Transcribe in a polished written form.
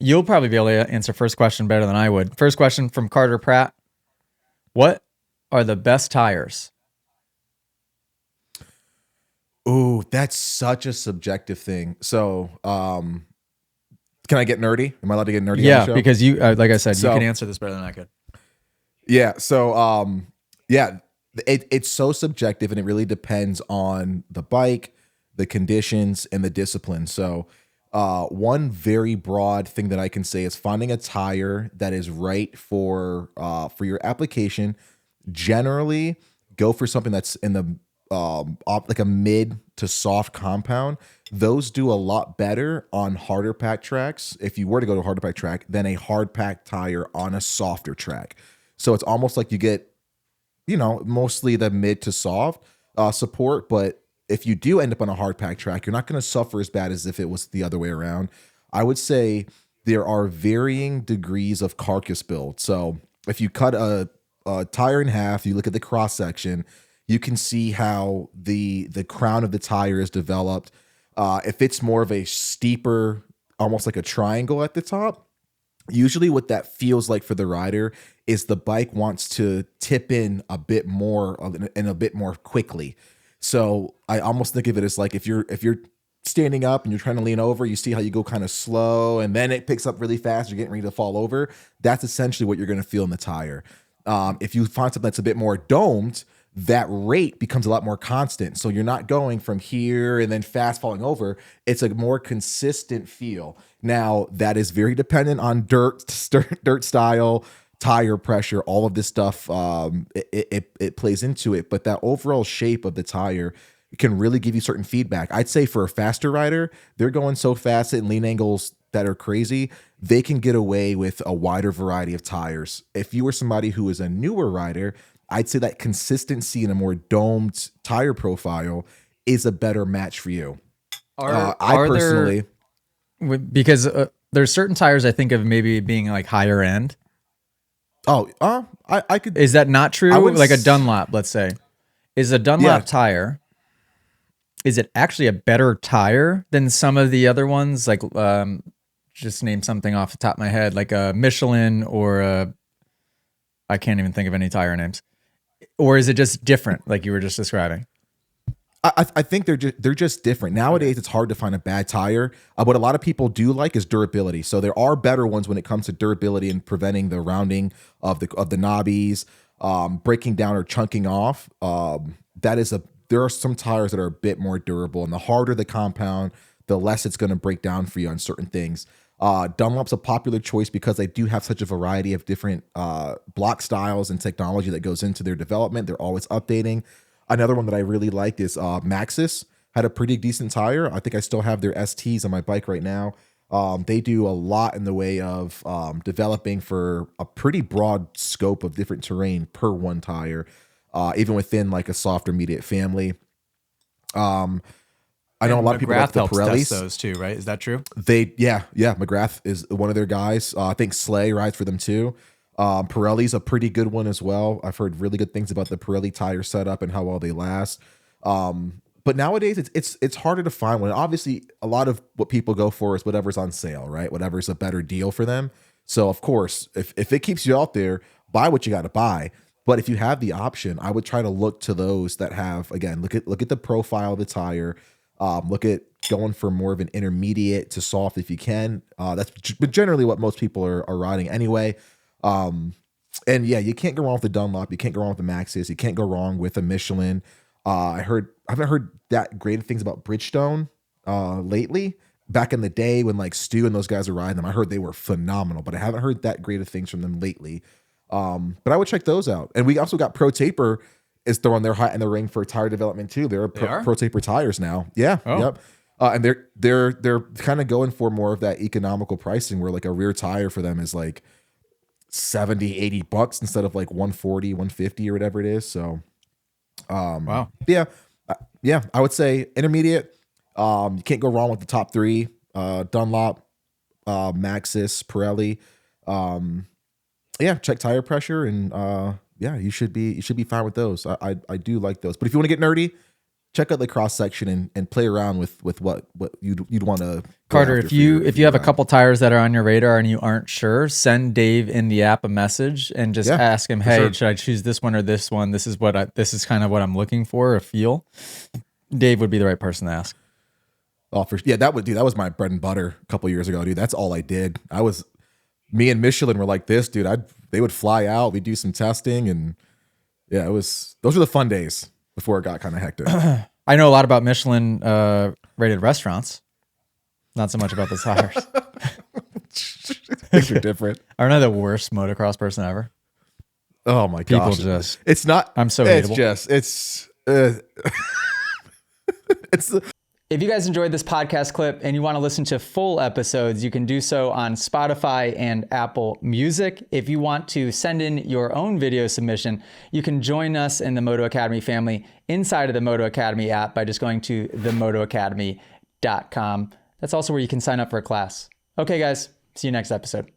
You'll probably be able to answer first question better than I would. First question from Carter Pratt. What are the best tires? Ooh, that's such a subjective thing. So, can I get nerdy? Am I allowed to get nerdy on the Yeah, show? because you, like I said, you can So, answer this better than I could. yeah. So, yeah, it's so subjective and it really depends on the bike, the conditions, and the discipline. So, one very broad thing that I can say is finding a tire that is right for your application. Generally, go for something that's in the like a mid to soft compound. Those do a lot better on harder pack tracks, if you were to go to a harder pack track, than a hard pack tire on a softer track. So it's almost like you get, mostly the mid to soft support. But if you do end up on a hard pack track, you're not going to suffer as bad as if it was the other way around. I would say there are varying degrees of carcass build. So if you cut a tire in half, you look at the cross section, you can see how the crown of the tire is developed. If it's more of a steeper, almost like a triangle at the top, usually what that feels like for the rider is the bike wants to tip in a bit more and a bit more quickly. So I almost think of it as like if you're standing up and you're trying to lean over, you see how you go kind of slow and then it picks up really fast, you're getting ready to fall over. That's essentially what you're going to feel in the tire. If you find something that's a bit more domed, that rate becomes a lot more constant. So you're not going from here and then fast falling over. It's a more consistent feel. Now, that is very dependent on dirt style, tire pressure, all of this stuff. It plays into it. But that overall shape of the tire can really give you certain feedback. I'd say for a faster rider, they're going so fast at lean angles that are crazy, they can get away with a wider variety of tires. If you were somebody who is a newer rider, I'd say that consistency in a more domed tire profile is a better match for you. I Are there, personally, because there's certain tires I think of maybe being like higher end. I could, Is that not I true? wouldn't, Like a Dunlop, let's say. Is a yeah, Dunlop tire, is it actually a better tire than some of the other ones? Like, just name something off the top of my head, like a Michelin or a, I can't even think of any tire names. Or is it just different, like you were just describing? I think they're just different. Okay. Nowadays, it's hard to find a bad tire. What a lot of people do like is durability. So there are better ones when it comes to durability and preventing the rounding of the knobbies, breaking down or chunking off. There are some tires that are a bit more durable, and the harder the compound, the less it's going to break down for you on certain things. Dunlop's a popular choice because they do have such a variety of different block styles and technology that goes into their development. They're always updating. Another one that I really like is Maxxis. Had a pretty decent tire. I think I still have their STs on my bike right now. They do a lot in the way of developing for a pretty broad scope of different terrain per one tire, even within like a soft or mediate family. Um, I know a And lot of people like McGrath the helps test Pirellis. those too, right? Is that true? Yeah, McGrath is one of their guys. I think Slay rides for them too. Pirelli's a pretty good one as well. I've heard really good things about the Pirelli tire setup and how well they last. But nowadays it's harder to find one. Obviously, a lot of what people go for is whatever's on sale, right? Whatever's a better deal for them. So of course, if it keeps you out there, buy what you got to buy. But if you have the option, I would try to look to those that have, again, look at the profile of the tire. Look at going for more of an intermediate to soft if you can. But generally what most people are riding anyway. And yeah, you can't go wrong with the Dunlop. You can't go wrong with the Maxxis. You can't go wrong with a Michelin. I haven't heard that great things about Bridgestone lately. Back in the day when like Stu and those guys were riding them, I heard they were phenomenal, but I haven't heard that great of things from them lately. But I would check those out. And we also got Pro Taper is throwing their hat in the ring for tire development too. They're They are? Pro Taper tires now. Yeah, Oh, yep. And they're kind of going for more of that economical pricing where like a rear tire for them is like 70, $80 instead of like 140, 150 or whatever it is. So wow. yeah, yeah, I would say intermediate. You can't go wrong with the top three: Dunlop, Maxxis, Pirelli. Um, yeah, check tire pressure, and yeah, you should be fine with those. I do like those. But if you want to get nerdy, check out the cross section and play around with what you'd want to. Carter, if you have a couple tires that are on your radar and you aren't sure, send Dave in the app a message and just ask him, hey, should I choose this one or this one? This is kind of what I'm looking for, a feel. Dave would be the right person to ask. Oh, that was my bread and butter a couple years ago, dude. That's all I did. Me and Michelin were like this, dude. They would fly out, we'd do some testing, and yeah, those were the fun days before it got kind of hectic. I know a lot about Michelin rated restaurants. Not so much about the tires. Things are different. Aren't I the worst motocross person ever? Oh my gosh. It's not. I'm so hateable. If you guys enjoyed this podcast clip and you want to listen to full episodes, you can do so on Spotify and Apple Music. If you want to send in your own video submission, you can join us in the Moto Academy family inside of the Moto Academy app by just going to themotoacademy.com. That's also where you can sign up for a class. Okay, guys, see you next episode.